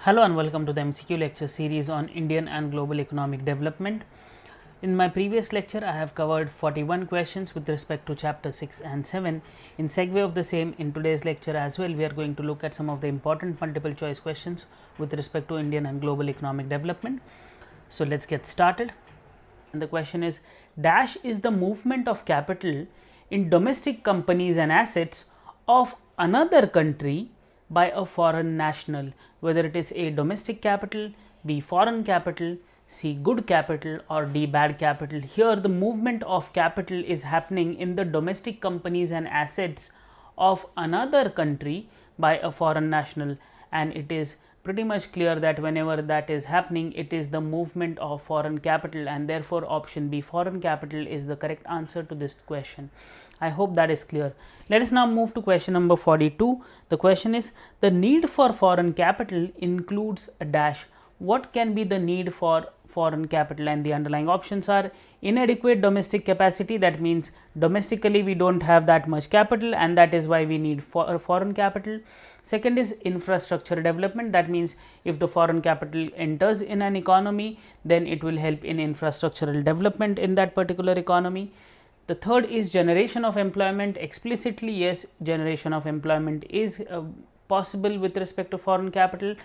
Hello and welcome to the MCQ lecture series on Indian and global economic development. In my previous lecture, I have covered 41 questions with respect to chapter 6 and 7. In segue of the same, in today's lecture as well, we are going to look at some of the important multiple choice questions with respect to Indian and global economic development. So let's get started. And the question is, dash is the movement of capital in domestic companies and assets of another country by a foreign national, whether it is A domestic capital, B foreign capital, C good capital, or D bad capital. Here the movement of capital is happening in the domestic companies and assets of another country by a foreign national, and it is pretty much clear that whenever that is happening, it is the movement of foreign capital, and therefore option B foreign capital is the correct answer to this question. I hope that is clear. Let us now move to question number 42. The question is, the need for foreign capital includes a dash. What can be the need for foreign capital? And the underlying options are inadequate domestic capacity, that means domestically we don't have that much capital and that is why we need foreign capital. Second is infrastructure development, that means if the foreign capital enters in an economy, then it will help in infrastructural development in that particular economy. The third is generation of employment. Explicitly, yes, generation of employment is possible with respect to foreign capital.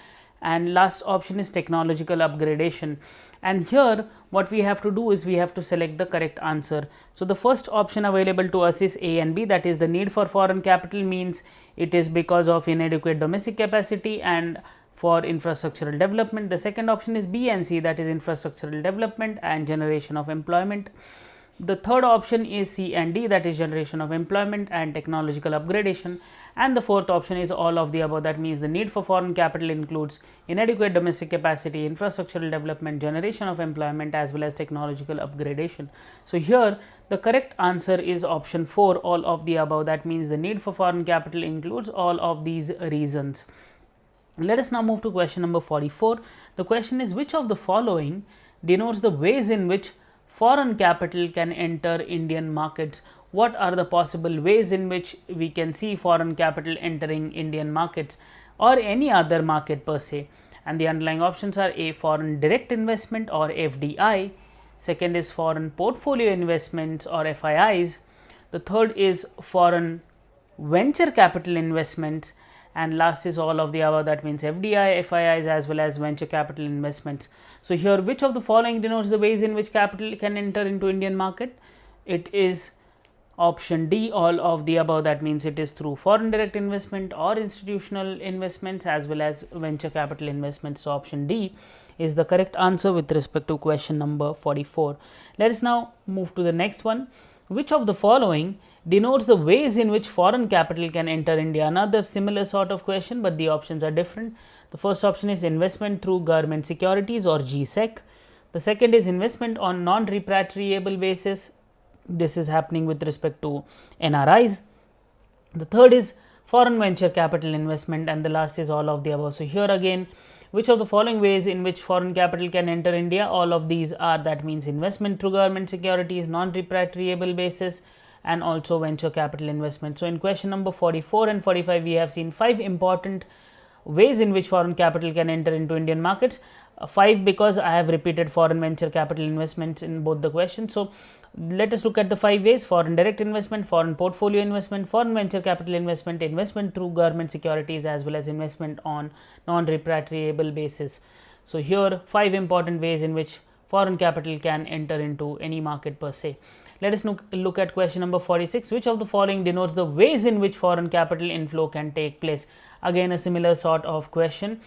And last option is technological upgradation. And here what we have to do is we have to select the correct answer. So the first option available to us is A and B, that is the need for foreign capital means it is because of inadequate domestic capacity and for infrastructural development. The second option is B and C, that is infrastructural development and generation of employment. The third option is C and D, that is generation of employment and technological upgradation. And the fourth option is all of the above, that means the need for foreign capital includes inadequate domestic capacity, infrastructural development, generation of employment as well as technological upgradation. So here the correct answer is option 4, all of the above, that means the need for foreign capital includes all of these reasons. Let us now move to question number 44. The question is, which of the following denotes the ways in which foreign capital can enter Indian markets? What are the possible ways in which we can see foreign capital entering Indian markets or any other market per se? And the underlying options are A foreign direct investment or FDI, second is foreign portfolio investments or FIIs, the third is foreign venture capital investments, and last is all of the above, that means FDI, FIIs as well as venture capital investments. So here which of the following denotes the ways in which capital can enter into Indian market? It is option D, all of the above, that means it is through foreign direct investment or institutional investments as well as venture capital investments. So option D is the correct answer with respect to question number 44. Let us now move to the next one. Which of the following denotes the ways in which foreign capital can enter India? Another similar sort of question, but the options are different. The first option is investment through government securities or GSEC. The second is investment on non-repatriable basis. This is happening with respect to NRIs. The third is foreign venture capital investment, and the last is all of the above. So here again, which of the following ways in which foreign capital can enter India? All of these are, that means investment through government securities, non-repatriable basis, and also venture capital investment. So in question number 44 and 45, we have seen 5 important ways in which foreign capital can enter into Indian markets. 5 because I have repeated foreign venture capital investments in both the questions. So let us look at the 5 ways: foreign direct investment, foreign portfolio investment, foreign venture capital investment, investment through government securities as well as investment on non-repatriable basis. So here 5 important ways in which foreign capital can enter into any market per se. Let us look at question number 46. Which of the following denotes the ways in which foreign capital inflow can take place? Again a similar sort of question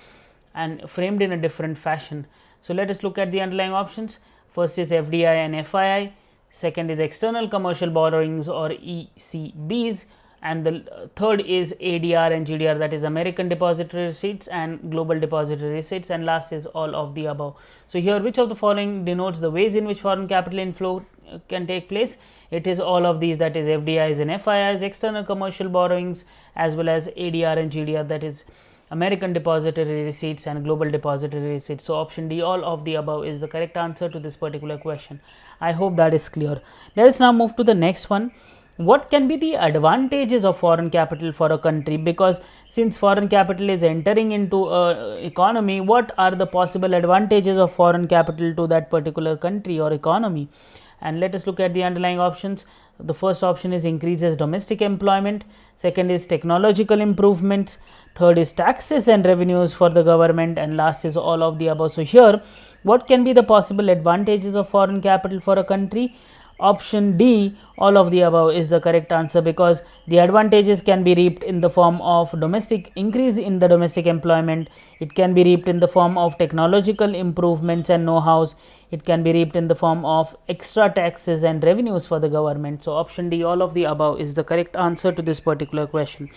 and framed in a different fashion. So let us look at the underlying options. First is FDI and FII, second is external commercial borrowings or ECBs, and the third is ADR and GDR, that is American depository receipts and global depository receipts, and last is all of the above. So here which of the following denotes the ways in which foreign capital inflow can take place? It is all of these, that is FDIs and FIIs, external commercial borrowings as well as ADR and GDR, that is American depository receipts and global depository receipts. So option D, all of the above, is the correct answer to this particular question. I hope that is clear. Let us now move to the next one. what can be the advantages of foreign capital for a country? Because since foreign capital is entering into a economy, what are the possible advantages of foreign capital to that particular country or economy? And let us look at the underlying options. The first option is increases domestic employment, second is technological improvements, third is taxes and revenues for the government, and last is all of the above. So here, what can be the possible advantages of foreign capital for a country? Option D, all of the above, is the correct answer, because the advantages can be reaped in the form of domestic increase in the domestic employment, it can be reaped in the form of technological improvements and know-hows, it can be reaped in the form of extra taxes and revenues for the government. So option D, all of the above, is the correct answer to this particular question.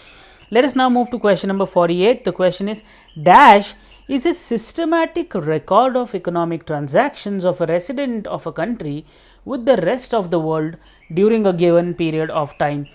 Let us now move to question number 48. The question is, dash is a systematic record of economic transactions of a resident of a country with the rest of the world during a given period of time.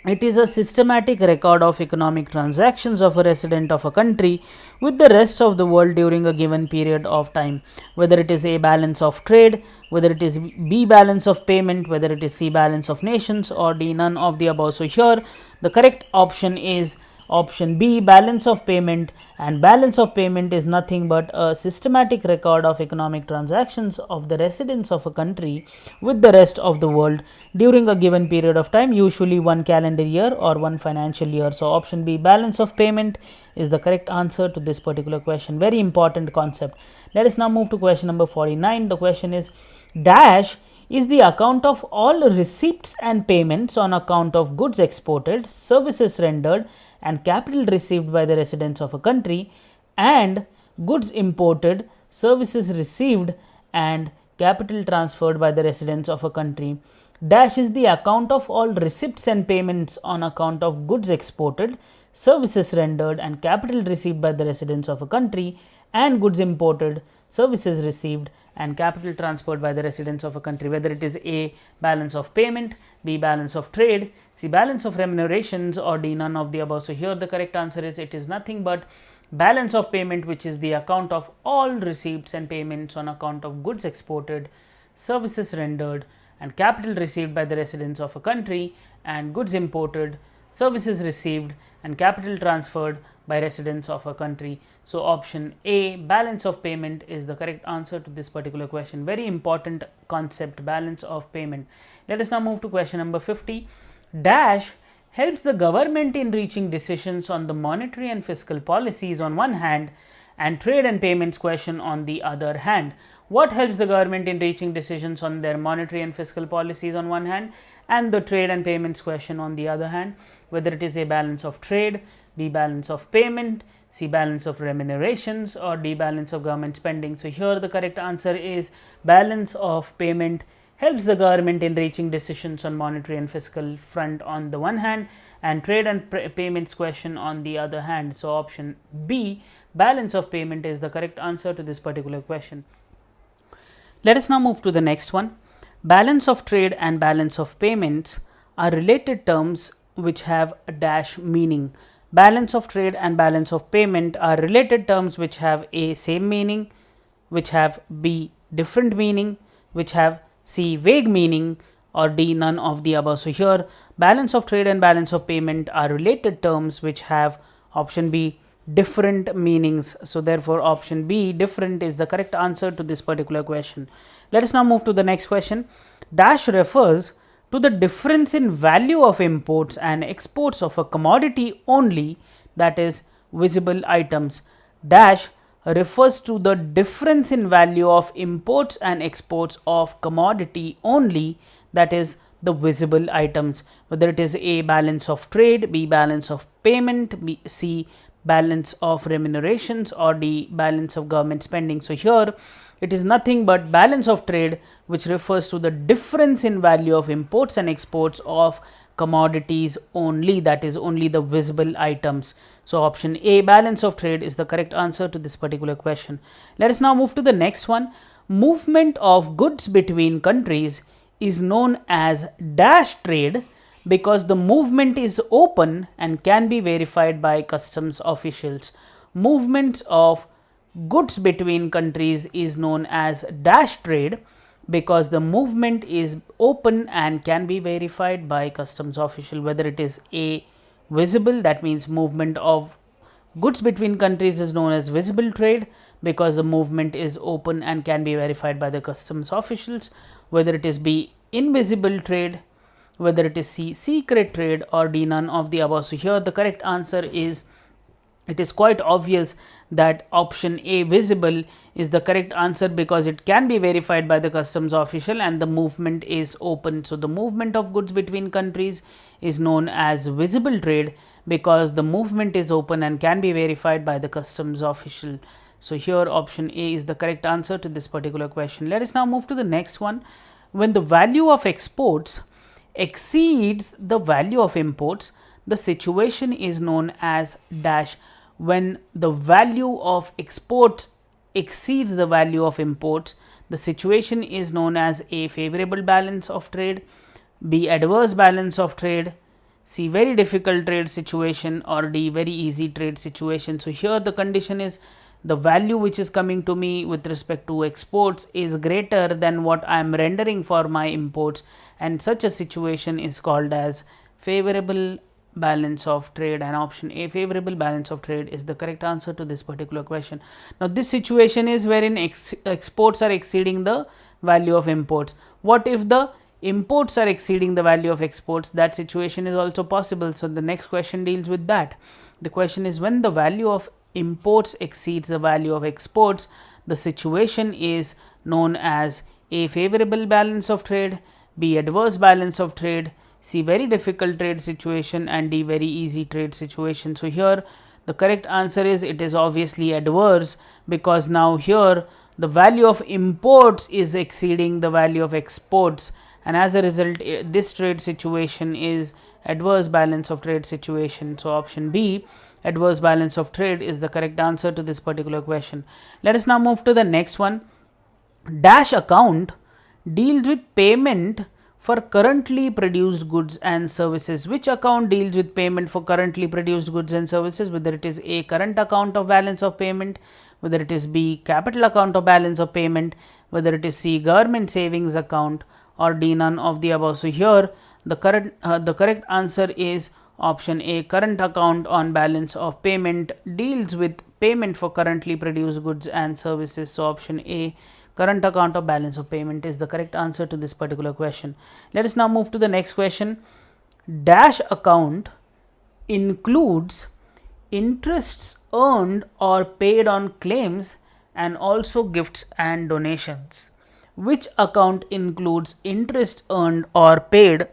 It is a systematic record of economic transactions of a resident of a country with the rest of the world during a given period of time. Whether it is A, balance of trade, whether it is B, balance of payment, whether it is C, balance of nations, or D, none of the above. So here the correct option is option B, balance of payment, and balance of payment is nothing but a systematic record of economic transactions of the residents of a country with the rest of the world during a given period of time, usually one calendar year or one financial year. So option B, balance of payment, is the correct answer to this particular question. Very important concept. Let us now move to question number 49. The question is, dash is the account of all receipts and payments on account of goods exported, services rendered, and capital received by the residents of a country, and goods imported, services received, and capital transferred by the residents of a country. Dash is the account of all receipts and payments on account of goods exported, services rendered, and capital received by the residents of a country, and goods imported, services received, and capital transferred by the residents of a country. Whether it is A, balance of payment, B, balance of trade, C, balance of remunerations, or D, none of the above. So here the correct answer is, it is nothing but balance of payment, which is the account of all receipts and payments on account of goods exported, services rendered, and capital received by the residents of a country, and goods imported, services received, and capital transferred by residents of a country. So option A, balance of payment, is the correct answer to this particular question. Very important concept, balance of payment. Let us now move to question number 50. Dash helps the government in reaching decisions on the monetary and fiscal policies on one hand, and trade and payments question on the other hand. What helps the government in reaching decisions on their monetary and fiscal policies on one hand, and the trade and payments question on the other hand? Whether it is A, balance of trade, B, balance of payment, C, balance of remunerations, or D, balance of government spending. So here the correct answer is balance of payment helps the government in reaching decisions on monetary and fiscal front on the one hand, and trade and payments question on the other hand. So option B, balance of payment, is the correct answer to this particular question. Let us now move to the next one. Balance of trade and balance of payments are related terms which have a dash meaning. Balance of trade and balance of payment are related terms which have A, same meaning, which have B, different meaning, which have C, vague meaning, or D, none of the above. So here balance of trade and balance of payment are related terms which have option B, different meanings. So therefore option B, different, is the correct answer to this particular question. Let us now move to the next question. Dash refers to the difference in value of imports and exports of a commodity only, that is visible items. Dash refers to the difference in value of imports and exports of commodity only, that is the visible items. Whether it is A, balance of trade, B, balance of payment, B, C, balance of remunerations, or D, balance of government spending. So here it is nothing but balance of trade, which refers to the difference in value of imports and exports of commodities only, that is only the visible items. So option A, balance of trade, is the correct answer to this particular question. Let us now move to the next one. Movement of goods between countries is known as dash trade because the movement is open and can be verified by customs officials. Movements of goods between countries is known as dash trade because the movement is open and can be verified by customs official. Whether it is A, visible, that means movement of goods between countries is known as visible trade because the movement is open and can be verified by the customs officials. Whether it is B, invisible trade, whether it is C, secret trade, or D, none of the above. So here the correct answer is, it is quite obvious that option A, visible, is the correct answer because it can be verified by the customs official and the movement is open. So the movement of goods between countries is known as visible trade because the movement is open and can be verified by the customs official. So here option A is the correct answer to this particular question. Let us now move to the next one. When the value of exports exceeds the value of imports, the situation is known as dash. When the value of exports exceeds the value of imports, the situation is known as A, favorable balance of trade, B, adverse balance of trade, C, very difficult trade situation, or D, very easy trade situation. So here the condition is the value which is coming to me with respect to exports is greater than what I am rendering for my imports, and such a situation is called as favorable balance of trade, and option A, favorable balance of trade, is the correct answer to this particular question. Now this situation is wherein exports are exceeding the value of imports. What if the imports are exceeding the value of exports? That situation is also possible. So the next question deals with that. The question is, when the value of imports exceeds the value of exports, the situation is known as A, favorable balance of trade, B, adverse balance of trade, C, very difficult trade situation, and D, very easy trade situation. So here the correct answer is, it is obviously adverse because now here the value of imports is exceeding the value of exports, and as a result this trade situation is adverse balance of trade situation. So option B, adverse balance of trade, is the correct answer to this particular question. Let us now move to the next one. Dash account deals with payment for currently produced goods and services. Which account deals with payment for currently produced goods and services? Whether it is A, current account of balance of payment, whether it is B, capital account of balance of payment, whether it is C, government savings account, or D, none of the above. So here the correct answer is option A, current account on balance of payment, deals with payment for currently produced goods and services. So option A, current account of balance of payment, is the correct answer to this particular question. Let us now move to the next question. Dash account includes interests earned or paid on claims and also gifts and donations. Which account includes interest earned or paid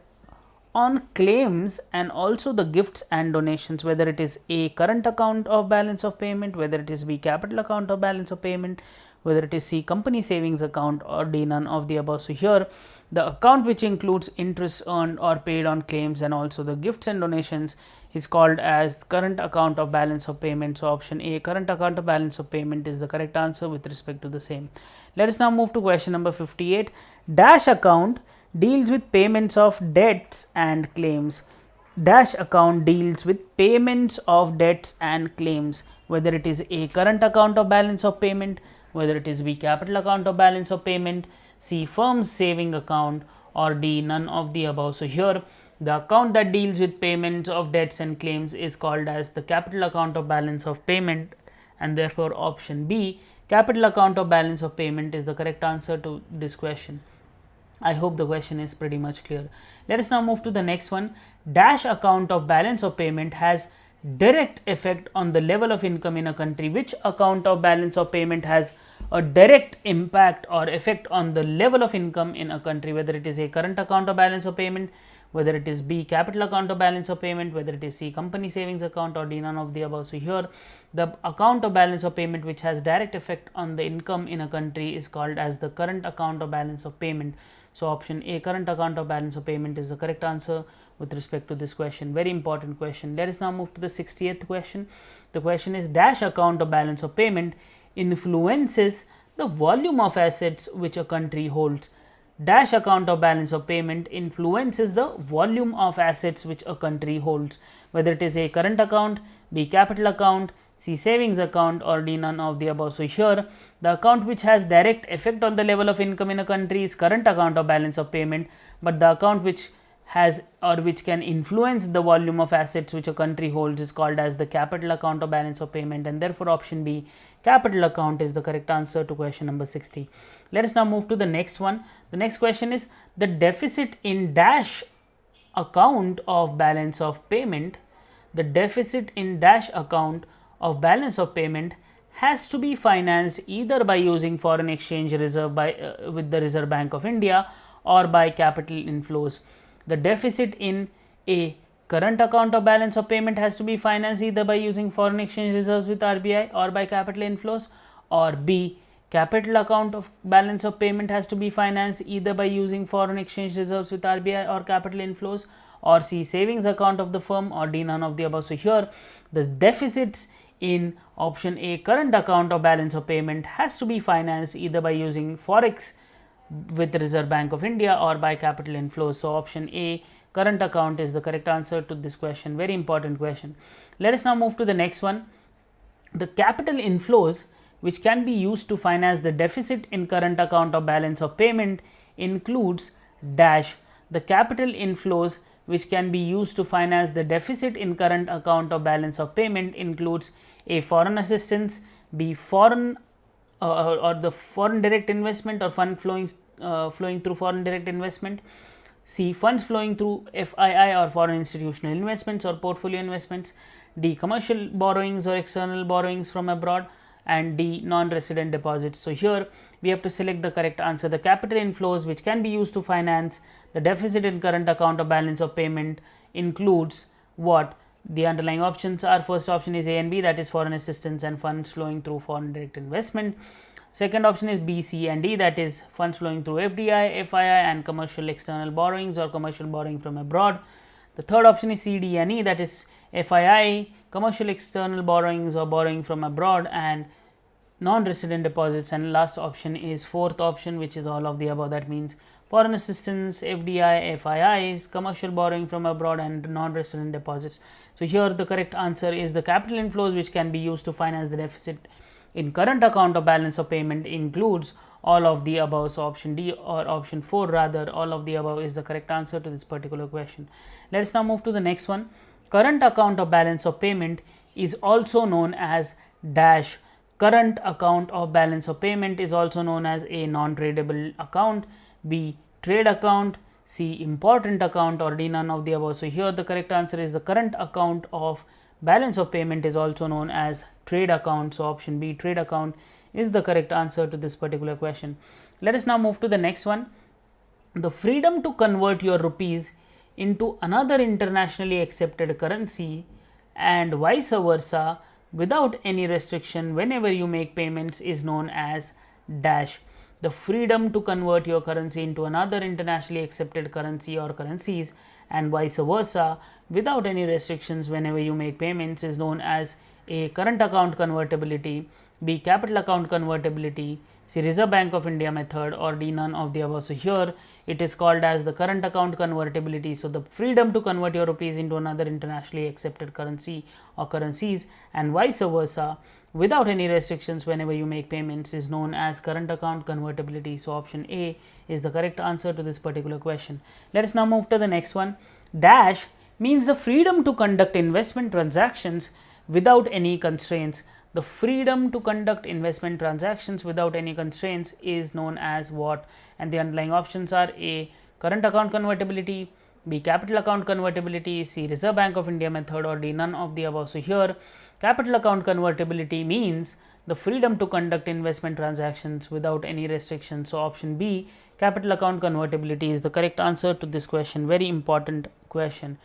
on claims and also the gifts and donations? Whether it is A, current account of balance of payment, whether it is B, capital account of balance of payment, whether it is C, company savings account, or D, none of the above. So here the account which includes interest earned or paid on claims and also the gifts and donations is called as current account of balance of payment. So option A, current account of balance of payment, is the correct answer with respect to the same. Let us now move to question number 58. Dash account deals with payments of debts and claims. Dash account deals with payments of debts and claims. Whether it is A, current account of balance of payment, whether it is B, capital account of balance of payment, C, firm's saving account, or D, none of the above. So here the account that deals with payments of debts and claims is called as the capital account of balance of payment, and therefore option B, capital account of balance of payment, is the correct answer to this question. I hope the question is pretty much clear. Let us now move to the next one. Dash account of balance of payment has direct effect on the level of income in a country. Which account of balance of payment has a direct impact or effect on the level of income in a country? Whether it is A, current account of balance of payment, whether it is B, capital account of balance of payment, whether it is C, company savings account, or D, none of the above. So here the account of balance of payment which has direct effect on the income in a country is called as the current account of balance of payment. So option A, current account of balance of payment, is the correct answer with respect to this question. Very important question. Let us now move to the 60th question. The question is, dash account of balance of payment influences the volume of assets which a country holds. Dash account of balance of payment influences the volume of assets which a country holds. Whether it is A, current account, B, capital account, C, savings account, or D, none of the above. So here the account which has direct effect on the level of income in a country is current account or balance of payment, but the account which has or which can influence the volume of assets which a country holds is called as the capital account or balance of payment, and therefore option B, capital account, is the correct answer to question number 60. Let us now move to the next one. The next question is the deficit in dash account of balance of payment. The deficit in dash account of balance of payment has to be financed either by using foreign exchange reserve with the Reserve Bank of India or by capital inflows. The deficit in A, current account of balance of payment has to be financed either by using foreign exchange reserves with RBI or by capital inflows, or B, capital account of balance of payment has to be financed either by using foreign exchange reserves with RBI or capital inflows, or C, savings account of the firm, or D, none of the above. So here the deficits in option A, current account of balance of payment, has to be financed either by using forex with the Reserve Bank of India or by capital inflows. So option A, current account, is the correct answer to this question. Very important question. Let us now move to the next one. The capital inflows which can be used to finance the deficit in current account of balance of payment includes dash. The capital inflows which can be used to finance the deficit in current account of balance of payment includes A, foreign assistance, B, foreign or the foreign direct investment or fund flowing through foreign direct investment, C, funds flowing through FII or foreign institutional investments or portfolio investments, D, commercial borrowings or external borrowings from abroad, and D, non-resident deposits. So here we have to select the correct answer. The capital inflows which can be used to finance the deficit in current account of balance of payment includes what? The underlying options are, first option is A and B, that is foreign assistance and funds flowing through foreign direct investment. Second option is B, C and D, that is funds flowing through FDI, FII and commercial external borrowings or commercial borrowing from abroad. The third option is C, D and E, that is FII, commercial external borrowings or borrowing from abroad, and non-resident deposits. And last option is fourth option, which is all of the above, that means foreign assistance, FDI, FIIs, commercial borrowing from abroad and non-resident deposits. So here the correct answer is the capital inflows which can be used to finance the deficit in current account of balance of payment includes all of the above. So option D, or option 4 rather, all of the above, is the correct answer to this particular question. Let us now move to the next one. Current account of balance of payment is also known as dash. Current account of balance of payment is also known as A, non-tradable account, B, trade account, C, important account, or D, none of the above. So here the correct answer is the current account of balance of payment is also known as trade account. So option B, trade account, is the correct answer to this particular question. Let us now move to the next one. The freedom to convert your rupees into another internationally accepted currency and vice versa without any restriction whenever you make payments is known as dash. The freedom to convert your currency into another internationally accepted currency or currencies and vice versa without any restrictions whenever you make payments is known as A, current account convertibility, B, capital account convertibility, C, Reserve Bank of India method, or D, none of the above. So here it is called as the current account convertibility. So the freedom to convert your rupees into another internationally accepted currency or currencies and vice versa without any restrictions whenever you make payments is known as current account convertibility. So option A is the correct answer to this particular question. Let us now move to the next one. Dash means the freedom to conduct investment transactions without any constraints. The freedom to conduct investment transactions without any constraints is known as what? And the underlying options are A, current account convertibility, B, capital account convertibility, C, Reserve Bank of India method, or D, none of the above. So here capital account convertibility means the freedom to conduct investment transactions without any restrictions. So option B, capital account convertibility, is the correct answer to this question. Very important question.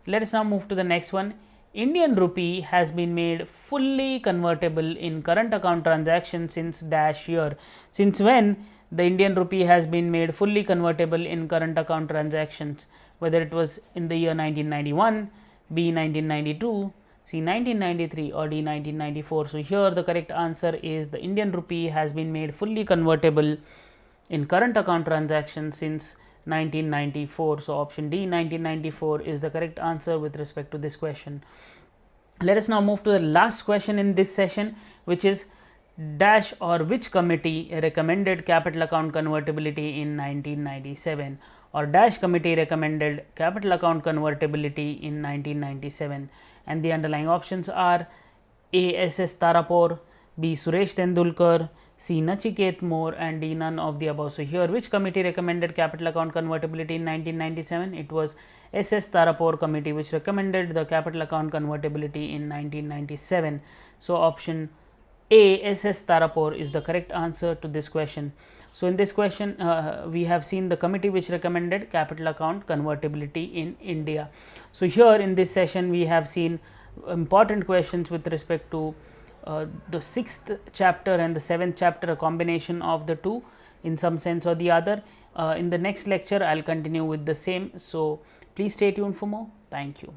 Let us now move to the next one. Indian rupee has been made fully convertible in current account transactions since dash year. Since when the Indian rupee has been made fully convertible in current account transactions? Whether it was in the year 1991, B, 1992, C, 1993, or D, 1994. So here the correct answer is the Indian rupee has been made fully convertible in current account transactions since 1994. So option D, 1994, is the correct answer with respect to this question. Let us now move to the last question in this session, which is dash or which committee recommended capital account convertibility in 1997, or dash committee recommended capital account convertibility in 1997, and the underlying options are A. S.S. Tarapore, B. Suresh Tendulkar, C. Nachiket Moore, and D. None of the above. So here, which committee recommended capital account convertibility in 1997? It was S.S. Tarapore committee which recommended the capital account convertibility in 1997. So option A, S.S. Tarapore, is the correct answer to this question. So in this question, we have seen the committee which recommended capital account convertibility in India. So here in this session, we have seen important questions with respect to the 6th chapter and the 7th chapter, a combination of the two in some sense or the other. In the next lecture, I will continue with the same. So please stay tuned for more. Thank you.